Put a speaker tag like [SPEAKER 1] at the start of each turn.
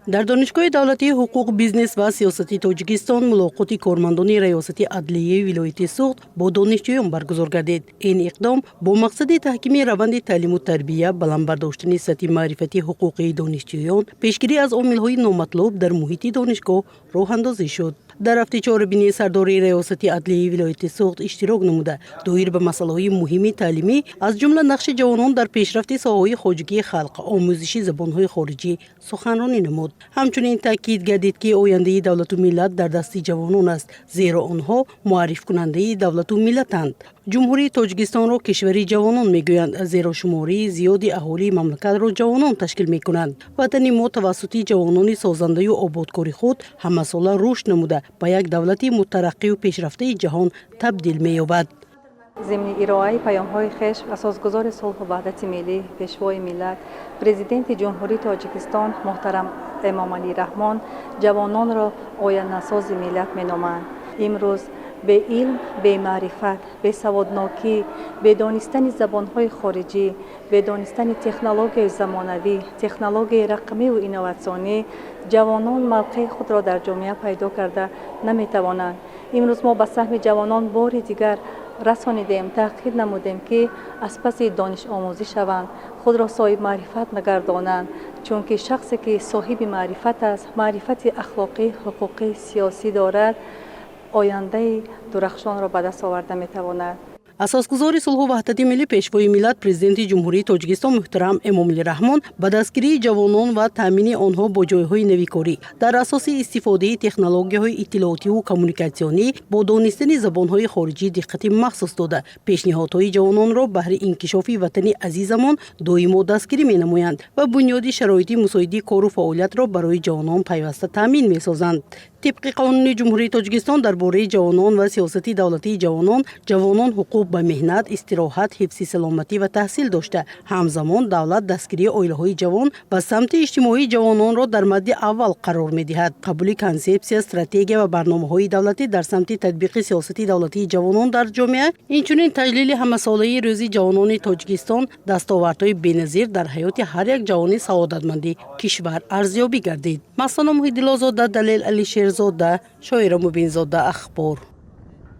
[SPEAKER 1] در دانشگاه دولتی حقوق بیزنس و سیاست تاجیکستان ملاقات کارمندان ریاست عدلیه ولایت سوخت با دانشجویان برگزار گردید. این اقدام با مقصد تحکیم روند تعلیم و تربیت، بلند برداشتن سطح معرفتی حقوقی دانشجویان، پیشگیری از عامل‌های نامطلوب در محیط دانشگاه راه اندازی شد. در هفته چهاربینی سردار ریاست عدلیه ولایت سوخت اشتراک نموده دایر به مسائل مهم تعلیمی از جمله نقش جوانان در پیشرفت ساحه‌های خواجگی خلق، آموزش زبان‌های خارجی سخنرانی نمود. همچنین تاکید گردید که آینده دولت و ملت در دست جوانان است، زیرا آنها معرف کننده دولت و ملتند. جمهوری تاجیکستان را کشوری جوانان میگویند، زیرا شماری زیادی اهالی مملکت را جوانان تشکیل میکنند. وطن ما توسط جوانان سازنده و آبادکار خود همه ساله رشد نموده به یک دولت مترقی و پیشرفته جهان تبدیل می‌یابد.
[SPEAKER 2] ضمن ارائه پیام‌های خشم، اساسگزار صلح و وحدت ملی، پیشوای ملت، پرزیدنت جمهوری تاجیکستان محترم امام علی رحمان جوانان را آینده‌ساز ملت می‌نامند. امروز به علم، به معرفت، به سوادناکی، به دانستن زبان‌های خارجی، به دانستن تکنولوژی زمانوی، تکنولوژی رقمی و اینوواسیونی جوانان موقع خود را در جامعه پیدا کرده نمی‌توانند. امروز ما به سهم جوانان بار دیگر رسانیدیم، تاکید نمودیم که از پس دانش آموزی شوند، خود را صاحب معرفت نگردانند، چون که شخصی که صاحب معرفت است، معرفت اخلاقی، حقوقی، سیاسی دارد، آینده درخشان را به دست آورده می‌تواند.
[SPEAKER 1] اساسگزار صلح و وحدت ملی، پیشوای ملت، پرزیدنت جمهوری تاجیکستان محترم امام علی رحمان به دستگیری جوانان و تامین آنها با جایهای نویکاری در اساس استفاده تکنولوژی‌های اطلاعاتی و کمیونیکاسیونی با دانستن زبان‌های خارجی دقت مخصوص داده پیشنهادهای جوانان را بهر انکشاف وطن عزیزمان دائما دستگیری می‌نمایند و بنیاد شرایط مساعد کار و فعالیت را برای جوانان پیوسته تامین می‌سازند. طبق قانون جمهوری تاجیکستان درباره جوانان و سیاست دولتی جوانان حقوق به مهنت، استراحت، حفظ سلامتی و تحصیل داشته. همزمان دولت دستگیری عائله‌های جوان و سمت اجتماعی جوانان را در مد اول قرار می‌دهد. قبول کنسپسیا، استراتژی و برنامه‌های دولتی در سمت تطبیق سیاست دولتی جوانان در جامعه، اینچنین تجلیل همه‌ساله روز جوانان تاجیکستان دستاوردهای بی‌نظیر در حیات هر یک جوان سعادتمند کشور ارزیابی گردید. مثلا محیدالله زاده، دلیل علی شیرزاده، شاعر مبین زاده، اخبار.